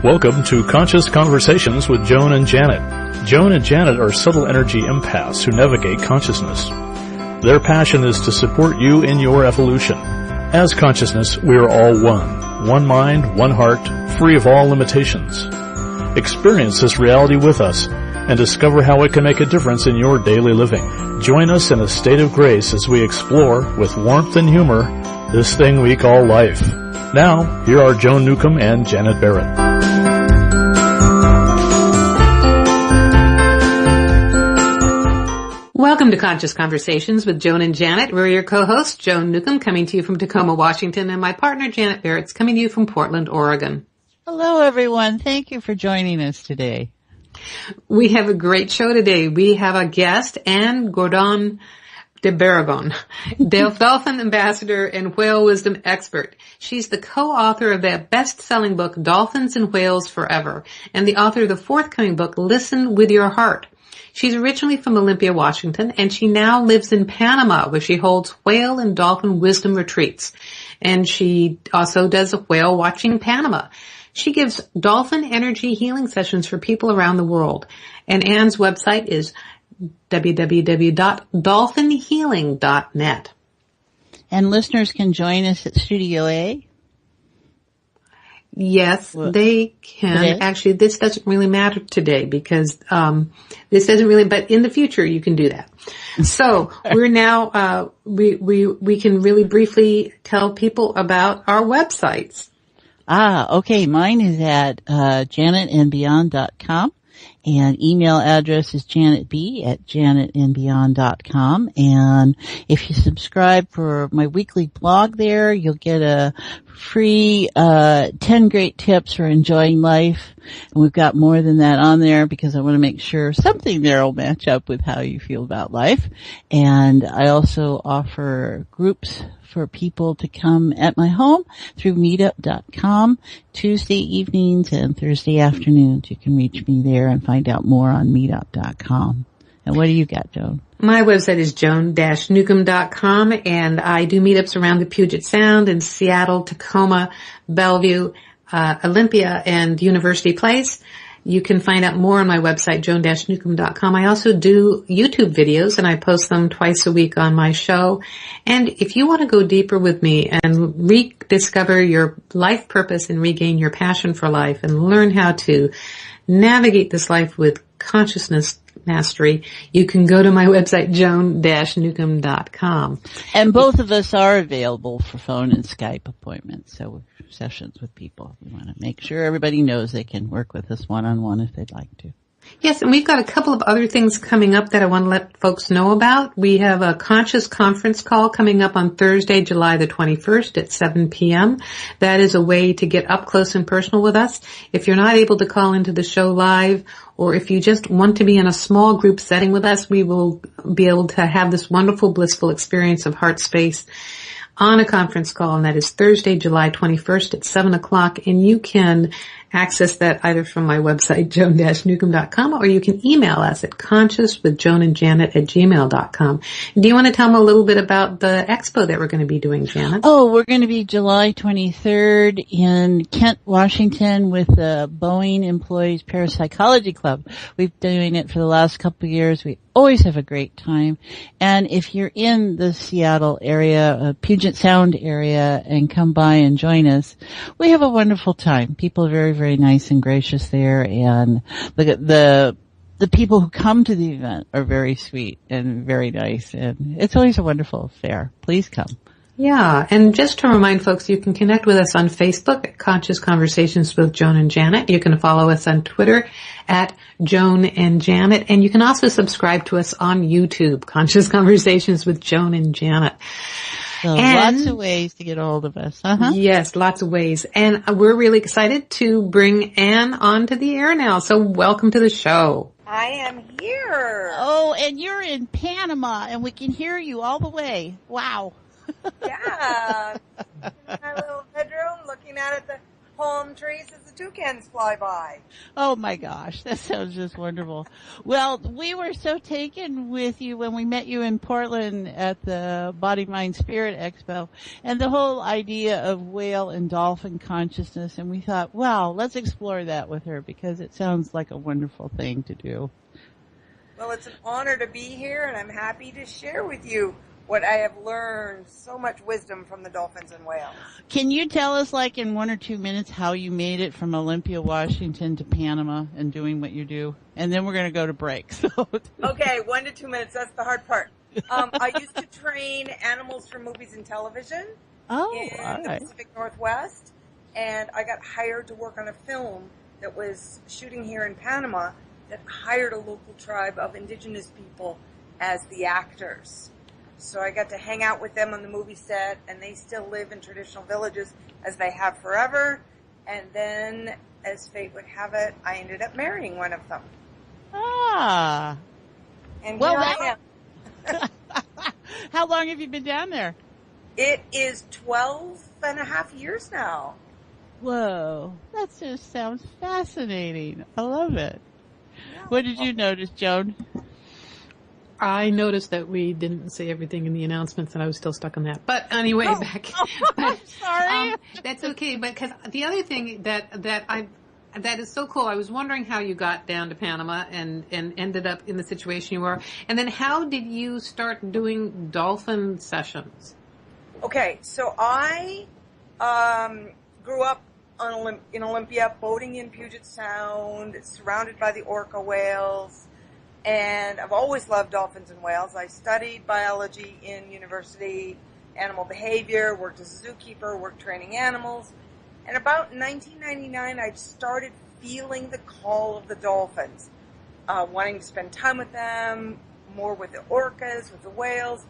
Welcome to Conscious Conversations with Joan and Janet. Joan and Janet are subtle energy empaths who navigate consciousness. Their passion is to support you in your evolution. As consciousness, we are all one. One mind, one heart, free of all limitations. Experience this reality with us and discover how it can make a difference in your daily living. Join us in a state of grace as we explore, with warmth and humor, this thing we call life. Now, here are Joan Newcomb and Janet Barrett. Welcome to Conscious Conversations with Joan and Janet. We're your co-hosts, Joan Newcomb, coming to you from Tacoma, Washington, and my partner, Janet Barrett's coming to you from Portland, Oregon. Hello, everyone. Thank you for joining us today. We have a great show today. We have a guest, Anne Gordon de Barrigón, Dolphin ambassador and whale wisdom expert. She's the co-author of that best-selling book, Dolphins and Whales Forever, and the author of the forthcoming book, Listen with Your Heart. She's originally from Olympia, Washington, and she now lives in Panama, where she holds whale and dolphin wisdom retreats. And she also does a whale watching Panama. She gives dolphin energy healing sessions for people around the world. And Anne's website is www.dolphinhealing.net. And listeners can join us at Studio A? Yes, they can. Today? Actually, this doesn't really matter today because this doesn't really, but in the future you can do that. So we're now we can really briefly tell people about our websites. Okay. Mine is at janetandbeyond.com. And email address is janetb@janetandbeyond.com. And if you subscribe for my weekly blog there, you'll get a free 10 great tips for enjoying life. And we've got more than that on there because I want to make sure something there will match up with how you feel about life. And I also offer groups for people to come at my home through meetup.com, Tuesday evenings and Thursday afternoons. You can reach me there and find out more on meetup.com. And what do you got, Joan? My website is joan-newcomb.com, and I do meetups around the Puget Sound in Seattle, Tacoma, Bellevue, Olympia, and University Place. You can find out more on my website, joan-newcomb.com. I also do YouTube videos, and I post them twice a week on my show. And if you want to go deeper with me and rediscover your life purpose and regain your passion for life and learn how to navigate this life with consciousness mastery, you can go to my website, joan-newcomb.com. And both of us are available for phone and Skype appointments, so sessions with people. We want to make sure everybody knows they can work with us one-on-one if they'd like to. Yes, and we've got a couple of other things coming up that I want to let folks know about. We have a conscious conference call coming up on Thursday, July the 21st at 7 p.m. That is a way to get up close and personal with us. If you're not able to call into the show live, or if you just want to be in a small group setting with us, we will be able to have this wonderful, blissful experience of heart space on a conference call, and that is Thursday, July 21st at 7 o'clock, and you can access that either from my website, joan-newcomb.com, or you can email us at consciouswithjoanandjanet@gmail.com. Do you want to tell them a little bit about the expo that we're going to be doing, Janet? Oh, we're going to be July 23rd in Kent, Washington with the Boeing Employees Parapsychology Club. We've been doing it for the last couple of years. We always have a great time. And if you're in the Seattle area, Puget Sound area, and come by and join us, we have a wonderful time. People are very, very nice and gracious there, and the people who come to the event are very sweet and very nice, and it's always a wonderful affair. Please come. Yeah, and just to remind folks, you can connect with us on Facebook at Conscious Conversations with Joan and Janet. You can follow us on Twitter at Joan and Janet, and you can also subscribe to us on YouTube, Conscious Conversations with Joan and Janet. So lots of ways to get a hold of us. Yes, lots of ways. And we're really excited to bring Anne onto the air now. So welcome to the show. I am here. Oh, and you're in Panama, and we can hear you all the way. Wow. Yeah. In my little bedroom looking out at the palm trees as the toucans fly by. Oh my gosh, that sounds just wonderful. Well, we were so taken with you when we met you in Portland at the Body, Mind, Spirit Expo and the whole idea of whale and dolphin consciousness. And we thought, wow, let's explore that with her because it sounds like a wonderful thing to do. Well, it's an honor to be here, and I'm happy to share with you what I have learned, so much wisdom from the dolphins and whales. Can you tell us, like in 1 or 2 minutes, how you made it from Olympia, Washington to Panama and doing what you do? And then we're going to go to break. So. Okay, 1 to 2 minutes. That's the hard part. I used to train animals for movies and television in the Pacific Northwest, and I got hired to work on a film that was shooting here in Panama that hired a local tribe of indigenous people as the actors. So I got to hang out with them on the movie set, and they still live in traditional villages as they have forever. And then, as fate would have it, I ended up marrying one of them. Ah. And here I am. How long have you been down there? It is 12 and a half years now. Whoa. That just sounds fascinating. I love it. Yeah. What did you notice, Joan? I noticed that we didn't say everything in the announcements, and I was still stuck on that. But anyway, Sorry. That's okay. But because the other thing that is so cool, I was wondering how you got down to Panama and ended up in the situation you were, and then how did you start doing dolphin sessions? Okay, so I grew up in Olympia, boating in Puget Sound, surrounded by the orca whales. And I've always loved dolphins and whales. I studied biology in university, animal behavior, worked as a zookeeper, worked training animals. And about 1999, I started feeling the call of the dolphins, wanting to spend time with them, more with the orcas, with the whales.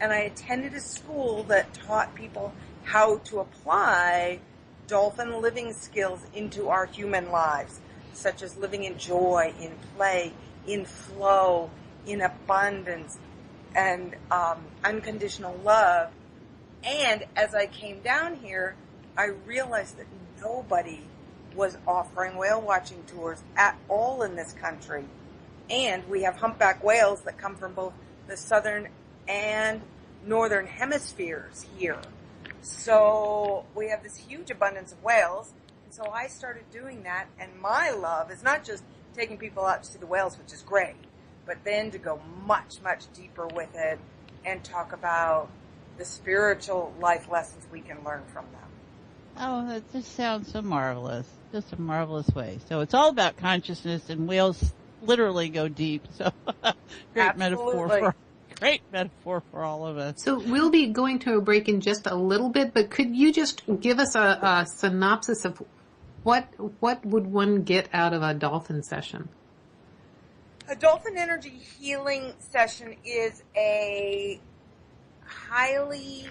And I attended a school that taught people how to apply dolphin living skills into our human lives, such as living in joy, in play, in flow, in abundance, and unconditional love. And as I came down here, I realized that nobody was offering whale watching tours at all in this country. And we have humpback whales that come from both the southern and northern hemispheres here. So we have this huge abundance of whales. And so I started doing that, and my love is not just taking people out to see the whales, which is great, but then to go much, much deeper with it and talk about the spiritual life lessons we can learn from them. Oh, that just sounds so marvelous. Just a marvelous way. So it's all about consciousness, and whales literally go deep. So great metaphor for all of us. So we'll be going to a break in just a little bit, but could you just give us a synopsis of what would one get out of a dolphin session? A Dolphin Energy Healing session is a highly,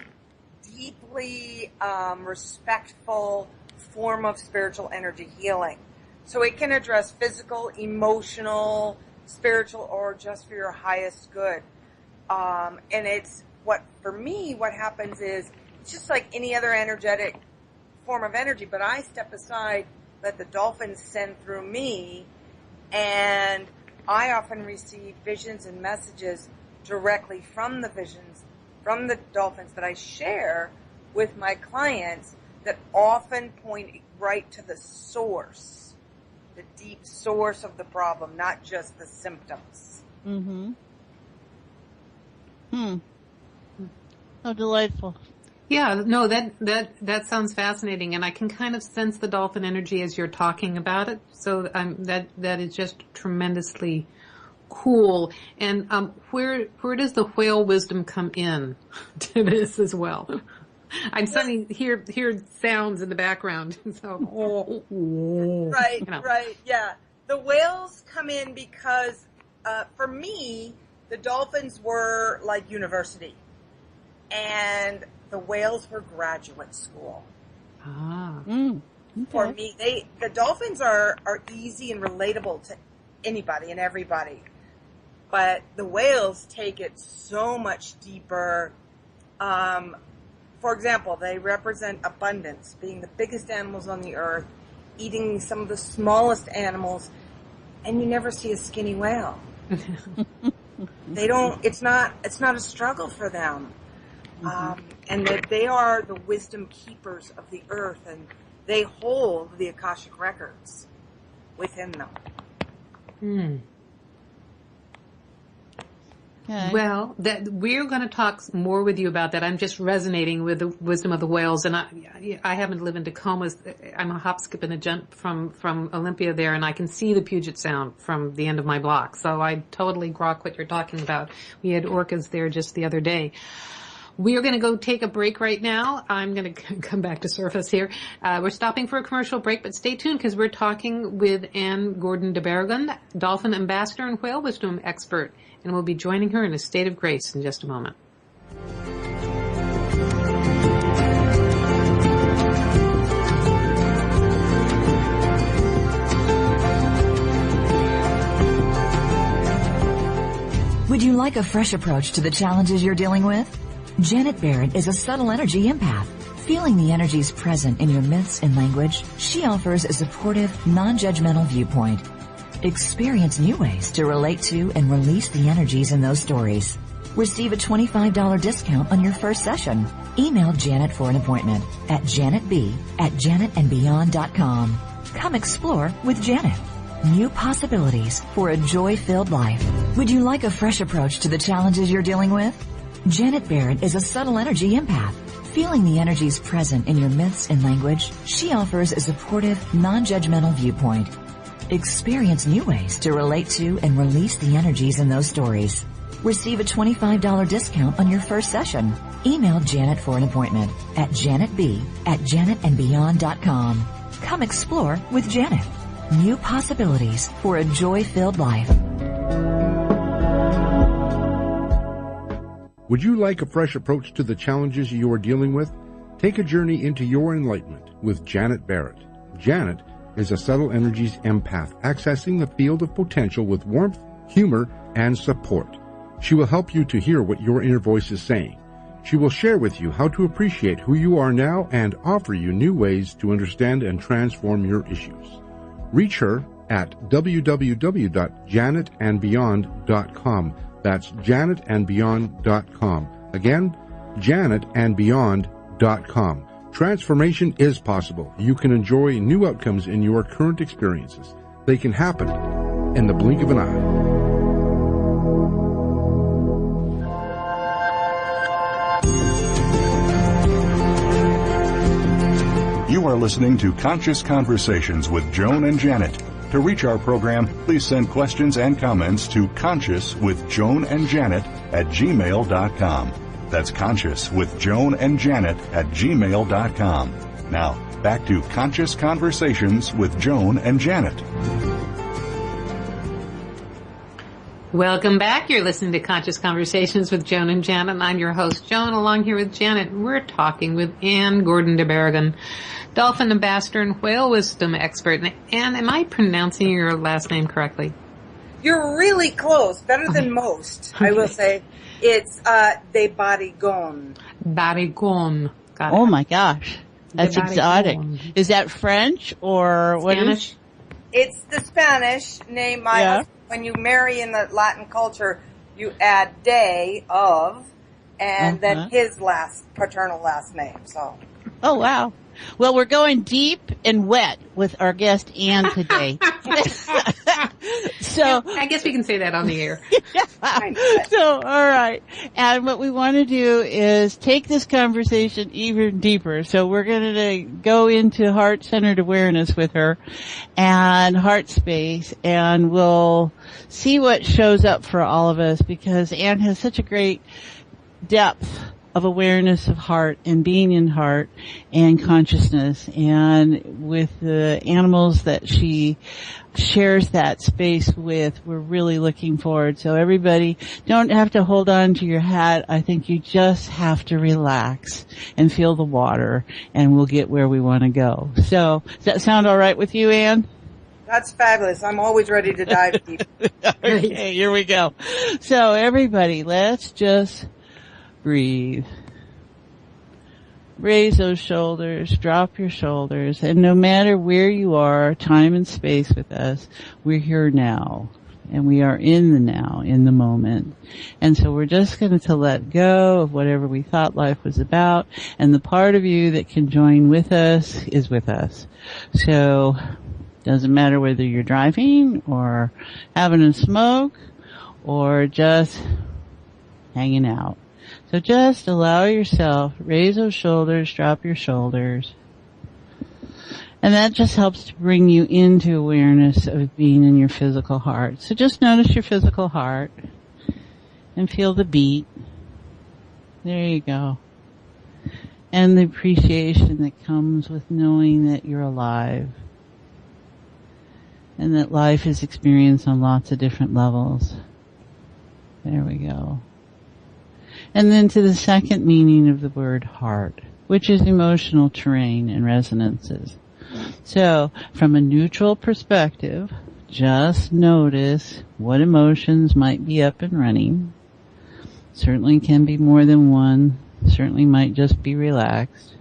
deeply respectful form of spiritual energy healing. So it can address physical, emotional, spiritual, or just for your highest good. And it's what happens is, it's just like any other energetic form of energy, but I step aside, let the dolphins send through me, and I often receive visions and messages directly from the visions, from the dolphins that I share with my clients that often point right to the source, the deep source of the problem, not just the symptoms. Mm-hmm. How delightful. Yeah, no, that sounds fascinating, and I can kind of sense the dolphin energy as you're talking about it. So that is just tremendously cool. And where does the whale wisdom come in to this as well? I'm starting to hear sounds in the background. So right, yeah. The whales come in because for me, the dolphins were like university, and the whales were graduate school. Okay. For me, the dolphins are easy and relatable to anybody and everybody, but the whales take it so much deeper. for example, they represent abundance, being the biggest animals on the earth, eating some of the smallest animals, and you never see a skinny whale. They don't, it's not a struggle for them. And that they are the wisdom keepers of the earth, and they hold the Akashic records within them. Okay. Well, we're going to talk more with you about that. I'm just resonating with the wisdom of the whales, and I happen to live in Tacoma. I'm a hop, skip, and a jump from Olympia there, and I can see the Puget Sound from the end of my block. So I totally grok what you're talking about. We had orcas there just the other day. We are going to go take a break right now. I'm going to come back to surface here. We're stopping for a commercial break, but stay tuned because we're talking with Anne Gordon de Barrigón, Dolphin Ambassador and Whale Wisdom Expert, and we'll be joining her in a state of grace in just a moment. Would you like a fresh approach to the challenges you're dealing with? Janet Barrett is a subtle energy empath. Feeling the energies present in your myths and language, she offers a supportive, non-judgmental viewpoint. Experience new ways to relate to and release the energies in those stories. Receive a $25 discount on your first session. Email Janet for an appointment at janetb@janetandbeyond.com. Come explore with Janet. New possibilities for a joy-filled life. Would you like a fresh approach to the challenges you're dealing with? Janet Barrett is a subtle energy empath. Feeling the energies present in your myths and language, she offers a supportive, non-judgmental viewpoint. Experience new ways to relate to and release the energies in those stories. Receive a $25 discount on your first session. Email Janet for an appointment at janetb@janetandbeyond.com. Come explore with Janet. New possibilities for a joy-filled life. Would you like a fresh approach to the challenges you are dealing with? Take a journey into your enlightenment with Janet Barrett. Janet is a subtle energies empath accessing the field of potential with warmth, humor, and support. She will help you to hear what your inner voice is saying. She will share with you how to appreciate who you are now and offer you new ways to understand and transform your issues. Reach her at www.janetandbeyond.com. That's janetandbeyond.com. Again, janetandbeyond.com. Transformation is possible. You can enjoy new outcomes in your current experiences. They can happen in the blink of an eye. You are listening to Conscious Conversations with Joan and Janet. To reach our program, please send questions and comments to consciouswithjoanandjanet@gmail.com. That's consciouswithjoanandjanet@gmail.com. Now, back to Conscious Conversations with Joan and Janet. Welcome back. You're listening to Conscious Conversations with Joan and Janet, and I'm your host, Joan, along here with Janet. We're talking with Anne Gordon de Barrigón, Dolphin Ambassador and Whale Wisdom Expert. Anne, am I pronouncing your last name correctly? You're really close, better than most, I will say. It's de Barrigón. Barrigón. Got it. Oh my gosh. That's De exotic. Barrigón. Is that French or what Spanish? is? It's the Spanish name. When you marry in the Latin culture, you add de, of, and then his paternal last name. So. Oh, wow. Well, we're going deep and wet with our guest Anne today. So I guess we can say that on the air. So, all right. And what we want to do is take this conversation even deeper. So we're going to go into heart-centered awareness with her and heart space, and we'll see what shows up for all of us, because Anne has such a great depth of awareness of heart and being in heart and consciousness, and with the animals that she shares that space with, we're really looking forward. So everybody, don't have to hold on to your hat. I think you just have to relax and feel the water, and we'll get where we want to go. So does that sound all right with you, Anne? That's fabulous. I'm always ready to dive deep. Okay, here we go. So everybody, let's just breathe. raise those shoulders, drop your shoulders, and no matter where you are, time and space with us, we're here now. And we are in the now, in the moment. And so we're just going to let go of whatever we thought life was about. And the part of you that can join with us is with us. So doesn't matter whether you're driving or having a smoke or just hanging out. So just allow yourself, raise those shoulders, drop your shoulders. And that just helps to bring you into awareness of being in your physical heart. So just notice your physical heart and feel the beat. There you go. And the appreciation that comes with knowing that you're alive. And that life is experienced on lots of different levels. There we go. And then to the second meaning of the word heart, which is emotional terrain and resonances. So, from a neutral perspective, just notice what emotions might be up and running. Certainly can be more than one. Certainly might just be relaxed.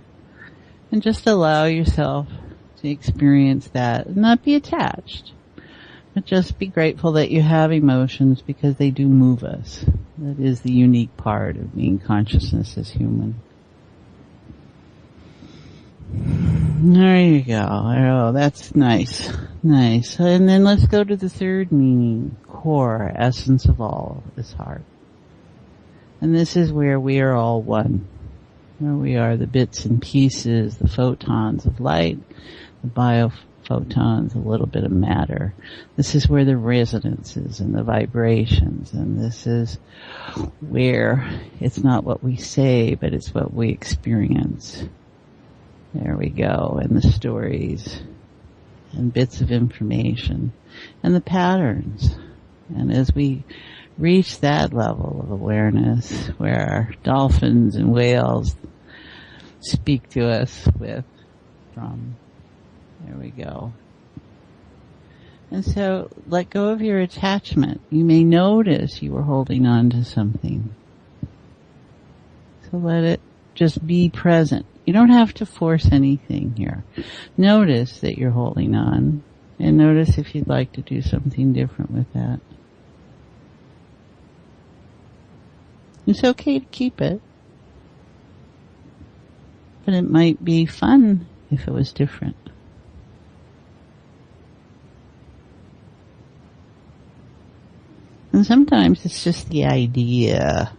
And just allow yourself to experience that and not be attached. But just be grateful that you have emotions because they do move us. That is the unique part of being consciousness as human. There you go. Oh, that's nice. Nice. And then let's go to the third meaning. Core, essence of all, is heart. And this is where we are all one. Where we are the bits and pieces, the photons of light, the biophotons, a little bit of matter. This is where the resonances and the vibrations, and this is where it's not what we say, but it's what we experience. There we go, and the stories, and bits of information, and the patterns. And as we reach that level of awareness, where our dolphins and whales speak to us from, there we go. And so, let go of your attachment. You may notice you were holding on to something. So let it just be present. You don't have to force anything here. Notice that you're holding on, and notice if you'd like to do something different with that. It's okay to keep it, but it might be fun if it was different. And sometimes it's just the idea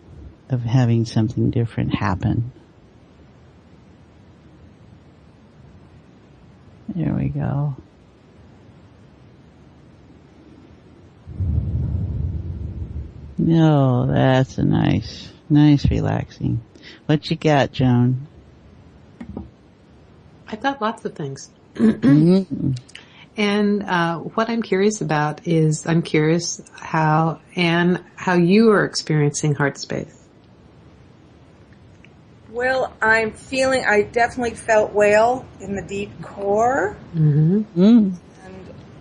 of having something different happen. There we go. No, that's a nice relaxing. What you got, Joan? I've got lots of things. Mm-hmm. And what I'm curious about is I'm curious how you are experiencing heart space. Well, I definitely felt whale in the deep core. Mm-hmm. Mm.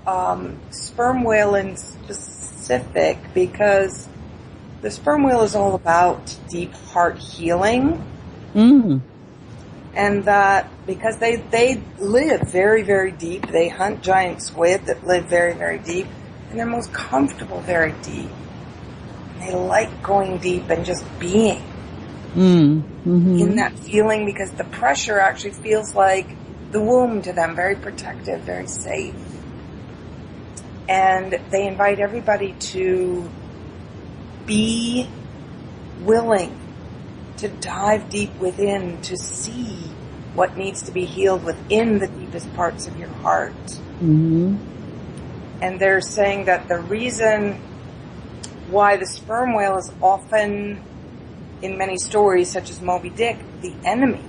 And sperm whale in specific, because the sperm whale is all about deep heart healing. Mm. And that because they live very, very deep, they hunt giant squid that live very, very deep, and they're most comfortable very deep. They like going deep and just being in that feeling, because the pressure actually feels like the womb to them, very protective, very safe. And they invite everybody to be willing to dive deep within, to see what needs to be healed within the deepest parts of your heart. Mm-hmm. And they're saying that the reason why the sperm whale is often, in many stories such as Moby Dick, the enemy,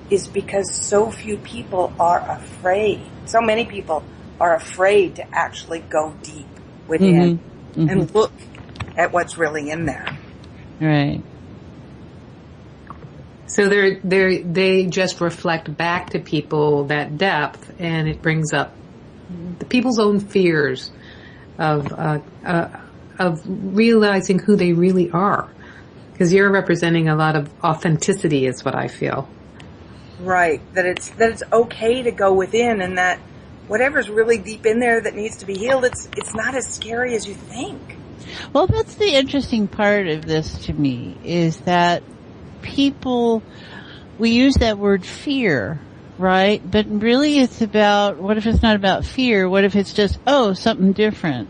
is because so few people are afraid. So many people are afraid to actually go deep within and look at what's really in there. Right. So they just reflect back to people that depth, and it brings up the people's own fears of realizing who they really are, Because you're representing a lot of authenticity is what I feel. Right. That it's okay to go within, and that whatever's really deep in there that needs to be healed, it's not as scary as you think. Well, that's the interesting part of this to me, is that people, we use that word fear, right? But really it's about, what if it's not about fear? What if it's just, something different?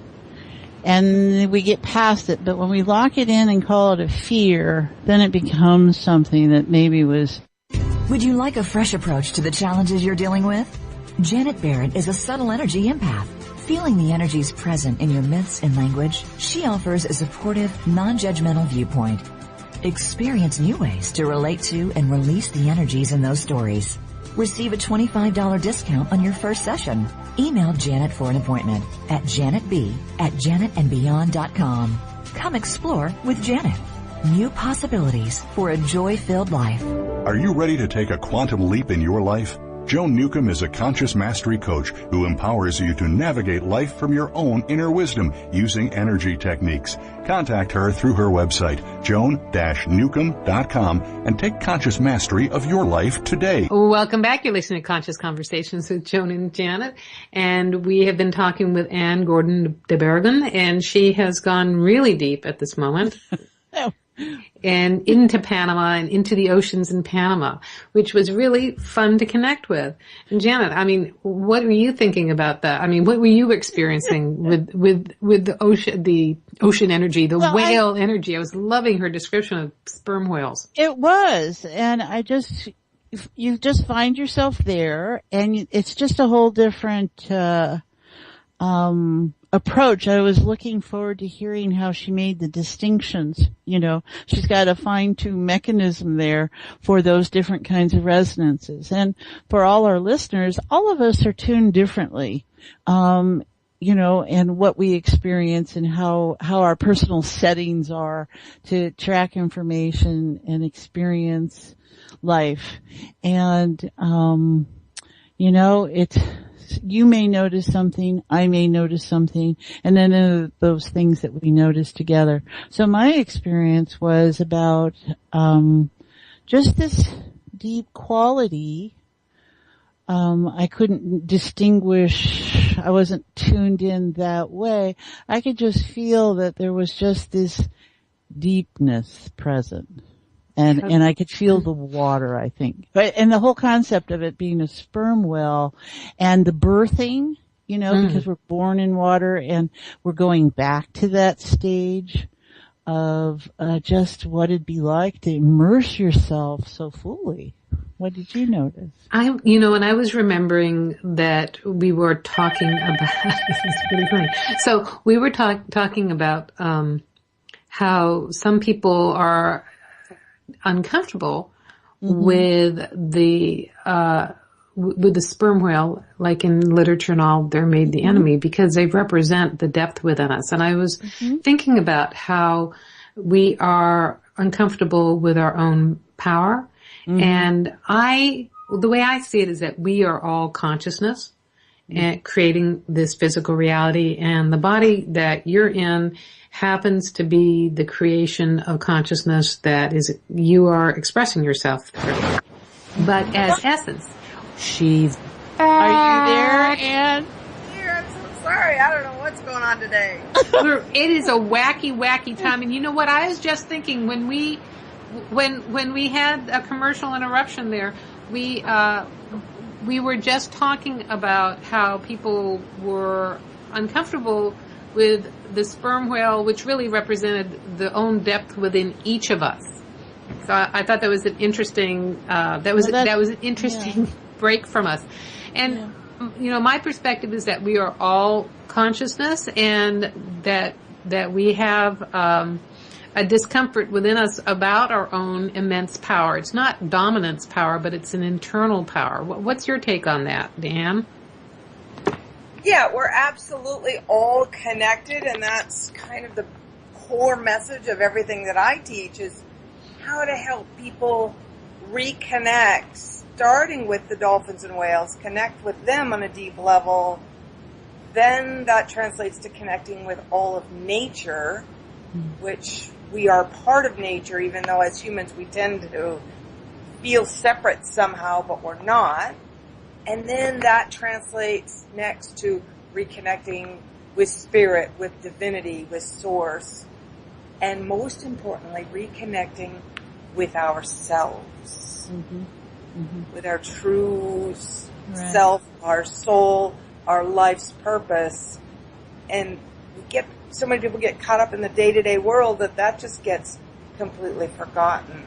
And we get past it. But when we lock it in and call it a fear, then it becomes something that maybe was. Would you like a fresh approach to the challenges you're dealing with? Janet Barrett is a subtle energy empath. Feeling the energies present in your myths and language, she offers a supportive, non-judgmental viewpoint. Experience new ways to relate to and release the energies in those stories. Receive a $25 discount on your first session. Email Janet for an appointment at janetb@janetandbeyond.com. Come explore with Janet. New possibilities for a joy-filled life. Are you ready to take a quantum leap in your life? Joan Newcomb is a conscious mastery coach who empowers you to navigate life from your own inner wisdom using energy techniques. Contact her through her website, joan-newcomb.com, and take conscious mastery of your life today. Welcome back. You're listening to Conscious Conversations with Joan and Janet. And we have been talking with Anne Gordon de Barrigón, and she has gone really deep at this moment. And into Panama and into the oceans in Panama, which was really fun to connect with. And Janet, I mean, what were you thinking about that? I mean, what were you experiencing with the ocean energy, the whale energy? I was loving her description of sperm whales. It was, and you just find yourself there, and it's just a whole different approach. I was looking forward to hearing how she made the distinctions. She's got a fine-tuned mechanism there for those different kinds of resonances. And for all our listeners, all of us are tuned differently. And what we experience and how our personal settings are to track information and experience life. And, you may notice something, I may notice something, and then those things that we notice together. So my experience was about just this deep quality. I couldn't distinguish, I wasn't tuned in that way. I could just feel that there was just this deepness present. And I could feel the water, I think. And the whole concept of it being a sperm whale and the birthing, because we're born in water and we're going back to that stage of just what it'd be like to immerse yourself so fully. What did you notice? And I was remembering that we were talking about, this is pretty funny. So we were talking about how some people are uncomfortable with the sperm whale, like in literature and all, they're made the enemy because they represent the depth within us. And I was thinking about how we are uncomfortable with our own power. And the way I see it is that we are all consciousness and creating this physical reality, and the body that you're in happens to be the creation of consciousness that is you are expressing yourself through. But as essence, she's. Are you there, Anne? Here, I'm so sorry. I don't know what's going on today. It is a wacky time, and you know what? I was just thinking when we had a commercial interruption there, we were just talking about how people were uncomfortable with the sperm whale, which really represented the own depth within each of us. So I thought that was an interesting, that was an interesting break from us. And, my perspective is that we are all consciousness, and that we have, a discomfort within us about our own immense power. It's not dominance power, but it's an internal power. What's your take on that, Dan? Yeah, we're absolutely all connected, and that's kind of the core message of everything that I teach, is how to help people reconnect, starting with the dolphins and whales, connect with them on a deep level. Then that translates to connecting with all of nature, which we are part of nature, even though as humans we tend to feel separate somehow, but we're not. And then that translates next to reconnecting with spirit, with divinity, with source, and most importantly, reconnecting with ourselves, with our true self, our soul, our life's purpose. And so many people get caught up in the day-to-day world that just gets completely forgotten.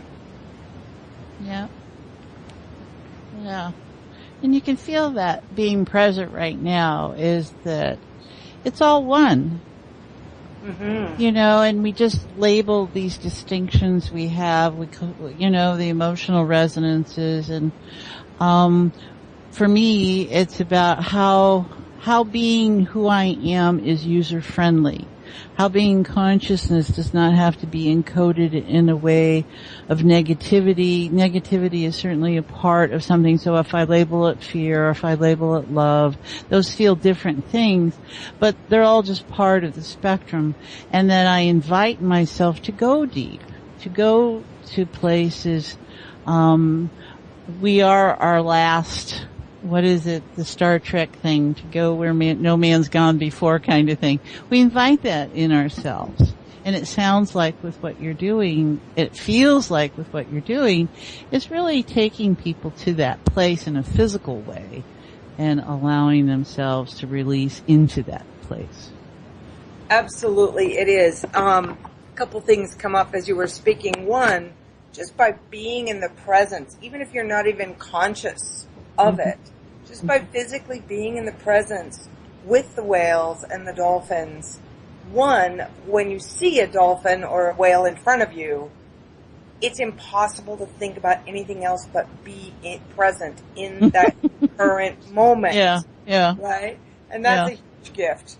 Yeah. Yeah. And you can feel that being present right now is that it's all one. And we just label these distinctions we have, the emotional resonances. And for me, it's about how being who I am is user-friendly. How being consciousness does not have to be encoded in a way of negativity. Negativity is certainly a part of something. So if I label it fear, or if I label it love, those feel different things, but they're all just part of the spectrum. And then I invite myself to go deep, to go to places. We are our last, what is it, the Star Trek thing, to go where no man's gone before kind of thing. We invite that in ourselves. And it sounds like with what you're doing, it feels like with what you're doing, it's really taking people to that place in a physical way and allowing themselves to release into that place. Absolutely, it is. A couple things come up as you were speaking. One, just by being in the presence, even if you're not even conscious of it, just by physically being in the presence with the whales and the dolphins. One, when you see a dolphin or a whale in front of you, it's impossible to think about anything else but be present in that current moment. Yeah. Right? And that's a huge gift.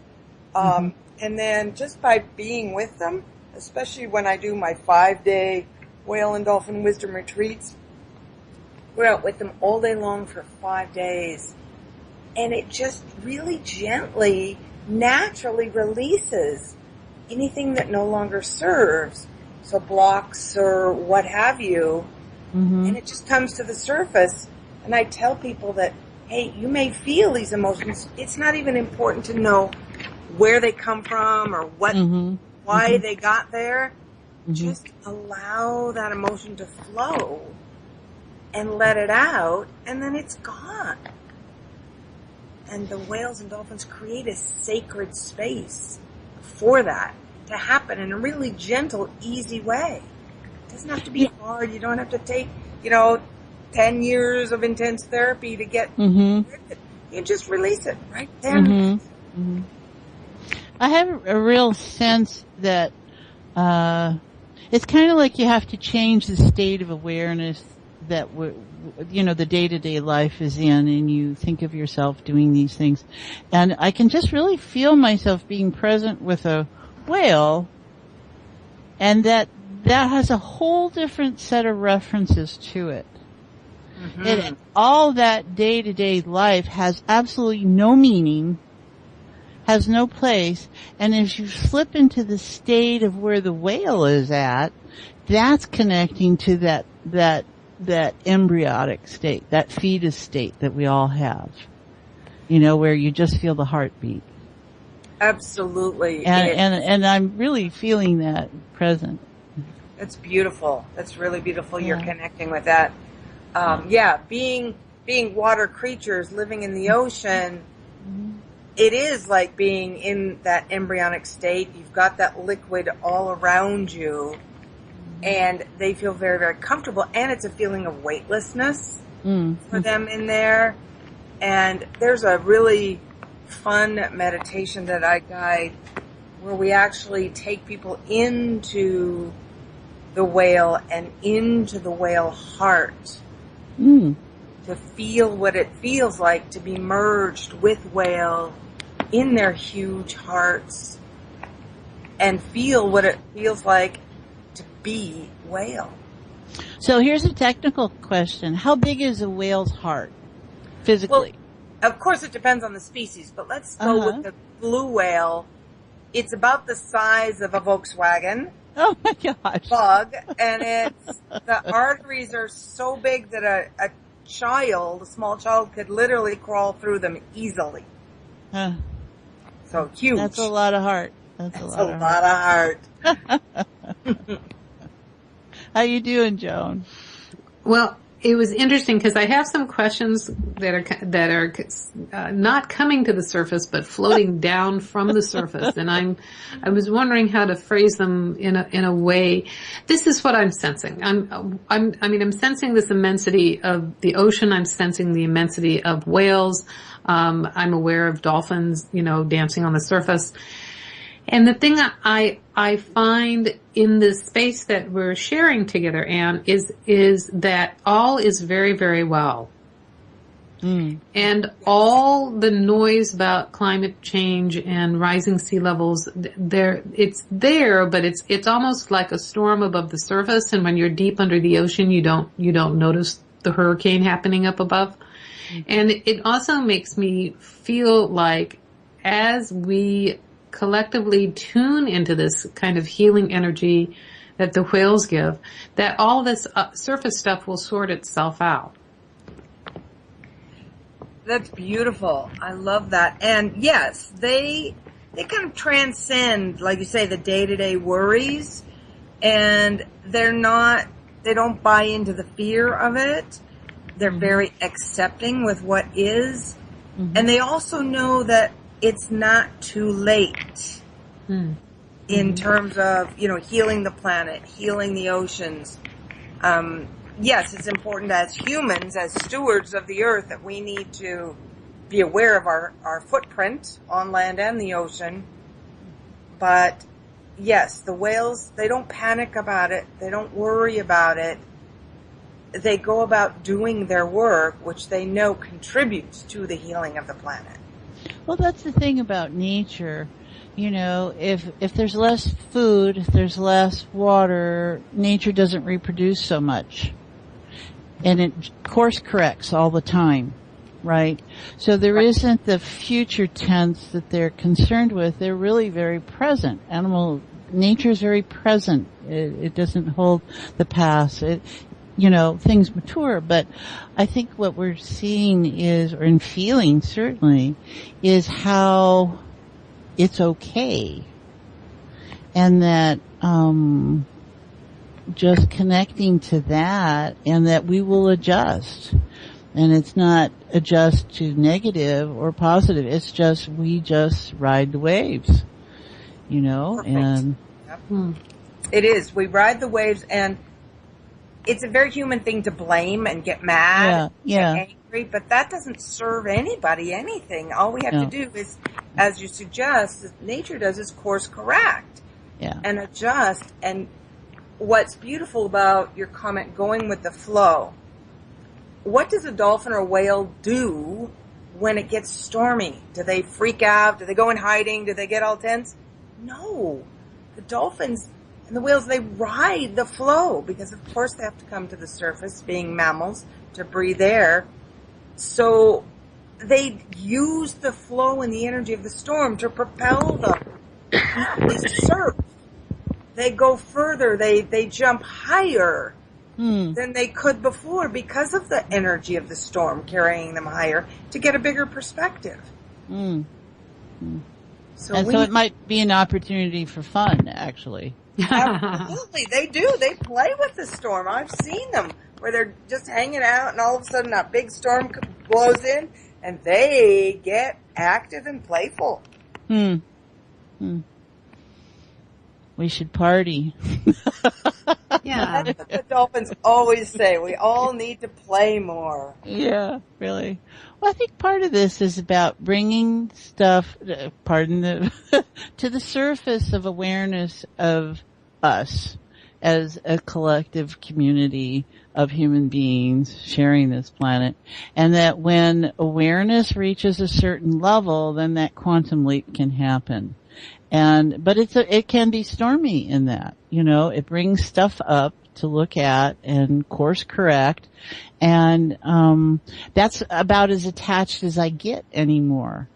And then just by being with them, especially when I do my 5-day whale and dolphin wisdom retreats, we're out with them all day long for 5 days. And it just really gently, naturally releases anything that no longer serves. So blocks or what have you. And it just comes to the surface. And I tell people that, hey, you may feel these emotions. It's not even important to know where they come from or why they got there. Just allow that emotion to flow and let it out, and then it's gone. And the whales and dolphins create a sacred space for that to happen in a really gentle, easy way. It doesn't have to be hard. You don't have to take, 10 years of intense therapy to get rid of it. You just release it right there. I have a real sense that it's kind of like you have to change the state of awareness that the day-to-day life is in, and you think of yourself doing these things. And I can just really feel myself being present with a whale, and that has a whole different set of references to it. And all that day-to-day life has absolutely no meaning, has no place, and as you slip into the state of where the whale is at, that's connecting to that embryonic state, that fetus state that we all have, where you just feel the heartbeat. Absolutely. And I'm really feeling that present. That's beautiful. That's really beautiful. You're connecting with that. Being water creatures living in the ocean, it is like being in that embryonic state. You've got that liquid all around you. And they feel very, very comfortable. And it's a feeling of weightlessness for them in there. And there's a really fun meditation that I guide where we actually take people into the whale and into the whale heart to feel what it feels like to be merged with whale in their huge hearts and feel what it feels like to be whale. So here's a technical question. How big is a whale's heart physically? Well, of course it depends on the species, but let's go with the blue whale. It's about the size of a Volkswagen, Oh my gosh. bug, and the arteries are so big that a small child could literally crawl through them easily. So huge. That's a lot of heart. That's a lot of heart. How you doing, Joan? Well, it was interesting because I have some questions that are not coming to the surface, but floating down from the surface, and I was wondering how to phrase them in a way. This is what I'm sensing. I'm sensing this immensity of the ocean. I'm sensing the immensity of whales. I'm aware of dolphins, dancing on the surface. And the thing I find in this space that we're sharing together, Anne, is that all is very, very well. And all the noise about climate change and rising sea levels, it's there, but it's almost like a storm above the surface. And when you're deep under the ocean, you don't notice the hurricane happening up above. And it also makes me feel like as we collectively tune into this kind of healing energy that the whales give, that all this surface stuff will sort itself out. That's beautiful. I love that. And yes, they kind of transcend, like you say, the day-to-day worries, and they don't buy into the fear of it. They're very accepting with what is. And they also know that it's not too late in terms of, healing the planet, healing the oceans. Yes, it's important as humans, as stewards of the earth, that we need to be aware of our footprint on land and the ocean. But yes, the whales, they don't panic about it. They don't worry about it. They go about doing their work, which they know contributes to the healing of the planet. Well, that's the thing about nature. If there's less food, if there's less water, nature doesn't reproduce so much. And it course corrects all the time, right? So there isn't the future tense that they're concerned with. They're really very present. Nature is very present. It doesn't hold the past. Things mature, but I think what we're seeing and feeling certainly, is how it's okay. And that, just connecting to that, and that we will adjust. And it's not adjust to negative or positive. It's just, we just ride the waves, Perfect. and. Yep. It is. We ride the waves, and it's a very human thing to blame and get mad and get angry, but that doesn't serve anybody anything. All we have to do is, as you suggest, nature does, is course correct and adjust. And what's beautiful about your comment, going with the flow, what does a dolphin or a whale do when it gets stormy? Do they freak out? Do they go in hiding? Do they get all tense? No. The dolphins and the whales, they ride the flow, because of course they have to come to the surface, being mammals, to breathe air. So they use the flow and the energy of the storm to propel them. They surf. They go further. They jump higher than they could before, because of the energy of the storm carrying them higher, to get a bigger perspective. So it might be an opportunity for fun, actually. Absolutely, they do. They play with the storm. I've seen them where they're just hanging out, and all of a sudden a big storm blows in, and they get active and playful. We should party. Yeah. That's what the dolphins always say. We all need to play more. Yeah, really. Well, I think part of this is about bringing stuff, to the surface of awareness of us as a collective community of human beings sharing this planet. And that when awareness reaches a certain level, then that quantum leap can happen. But it can be stormy in that, it brings stuff up to look at and course correct. And, that's about as attached as I get anymore.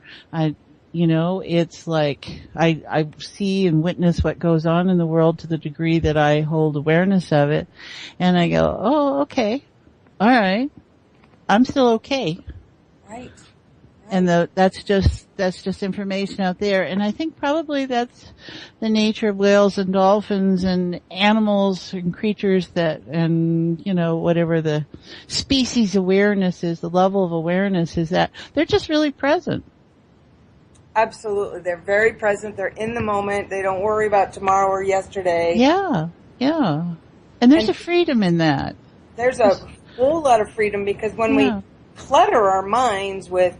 It's like I see and witness what goes on in the world to the degree that I hold awareness of it. And I go, oh, okay. All right. I'm still okay. Right. And that's just information out there. And I think probably that's the nature of whales and dolphins and animals and creatures and whatever the species awareness is, the level of awareness is, that they're just really present. Absolutely. They're very present. They're in the moment. They don't worry about tomorrow or yesterday. Yeah. Yeah. And there's a freedom in that. There's a whole lot of freedom, because when we clutter our minds with,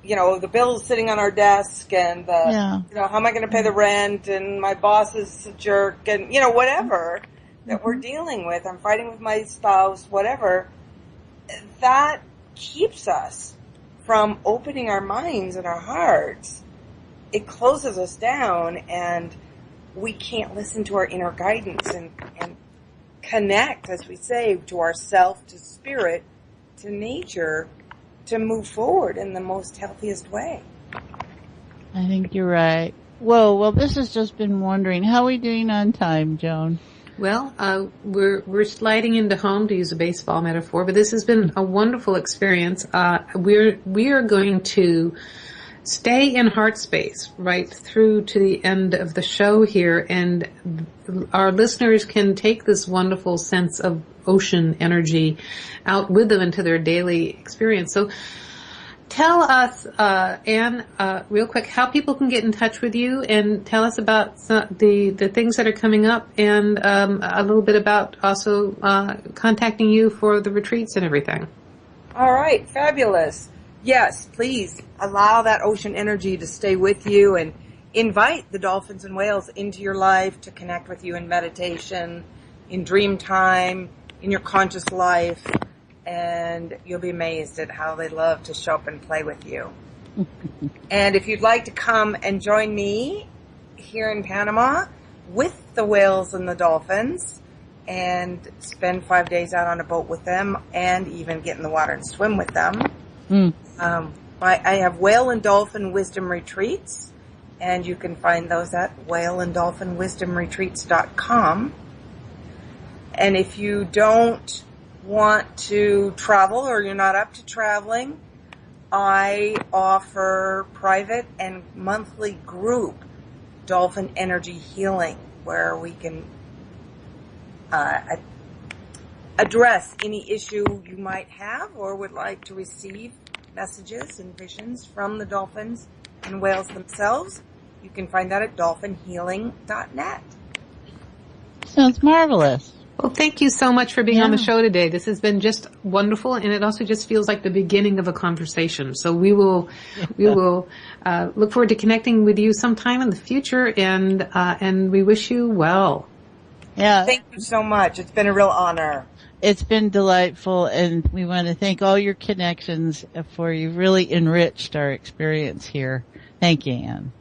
the bills sitting on our desk and how am I going to pay the rent, and my boss is a jerk, and, whatever that we're dealing with, I'm fighting with my spouse, whatever, that keeps us from opening our minds and our hearts. It closes us down, and we can't listen to our inner guidance and connect, as we say, to ourself, to spirit, to nature, to move forward in the most healthiest way. I think you're right. Whoa, well, this has just been wondering. How are we doing on time, Joan? Well, we're sliding into home, to use a baseball metaphor, but this has been a wonderful experience. We are going to stay in heart space right through to the end of the show here, and our listeners can take this wonderful sense of ocean energy out with them into their daily experience. So tell us, Anne, real quick, how people can get in touch with you, and tell us about the things that are coming up, and a little bit about also contacting you for the retreats and everything. All right, fabulous. Yes, please allow that ocean energy to stay with you, and invite the dolphins and whales into your life to connect with you in meditation, in dream time, in your conscious life, and you'll be amazed at how they love to show up and play with you. And if you'd like to come and join me here in Panama with the whales and the dolphins and spend 5 days out on a boat with them, and even get in the water and swim with them, I have whale and dolphin wisdom retreats, and you can find those at whaleanddolphinwisdomretreats.com. And if you don't want to travel, or you're not up to traveling, I offer private and monthly group Dolphin Energy Healing, where we can address any issue you might have or would like to receive messages and visions from the dolphins and whales themselves. You can find that at dolphinhealing.net. Sounds marvelous. Well, thank you so much for being on the show today. This has been just wonderful, and it also just feels like the beginning of a conversation. So we will look forward to connecting with you sometime in the future, and we wish you well. Yeah. Thank you so much. It's been a real honor. It's been delightful, and we want to thank all your connections for you really enriched our experience here. Thank you, Anne.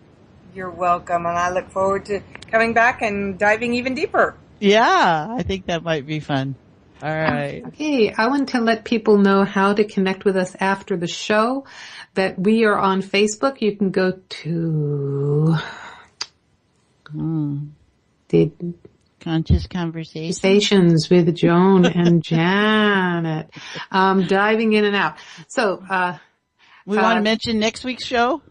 You're welcome, and I look forward to coming back and diving even deeper. Yeah, I think that might be fun. All right. Okay, I want to let people know how to connect with us after the show, that we are on Facebook. You can go to the Conscious Conversations. Conversations with Joan and Janet. Diving in and out. So, we want to mention next week's show?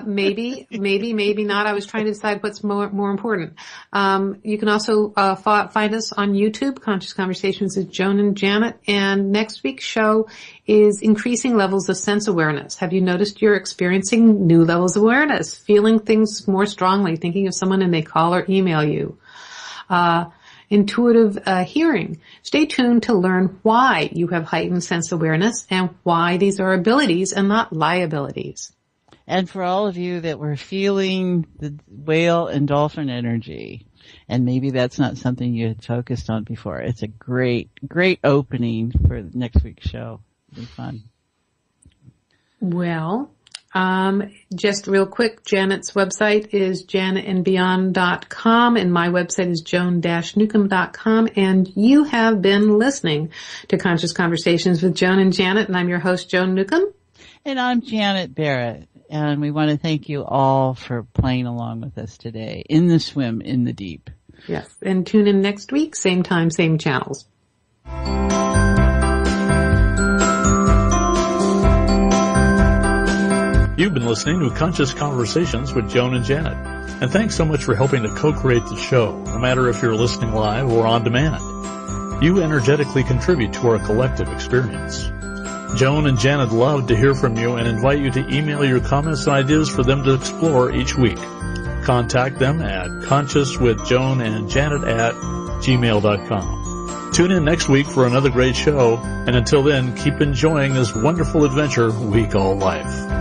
Maybe not. I was trying to decide what's more important. You can also find us on YouTube, Conscious Conversations with Joan and Janet. And next week's show is increasing levels of sense awareness. Have you noticed you're experiencing new levels of awareness, feeling things more strongly, thinking of someone and they call or email you? Intuitive hearing. Stay tuned to learn why you have heightened sense awareness and why these are abilities and not liabilities. And for all of you that were feeling the whale and dolphin energy, and maybe that's not something you had focused on before, it's a great opening for next week's show. It'll be fun. Well, just real quick, Janet's website is janetandbeyond.com, and my website is joan-newcomb.com, and you have been listening to Conscious Conversations with Joan and Janet, and I'm your host, Joan Newcomb. And I'm Janet Barrett. and we want to thank you all for playing along with us today in the swim in the deep. Yes, and tune in next week, same time, same channels. You've been listening to Conscious Conversations with Joan and Janet. And thanks so much for helping to co-create the show, no matter if you're listening live or on demand. You energetically contribute to our collective experience. Joan and Janet love to hear from you and invite you to email your comments and ideas for them to explore each week. Contact them at consciouswithjoanandjanet@gmail.com. Tune in next week for another great show, and until then, keep enjoying this wonderful adventure we call life.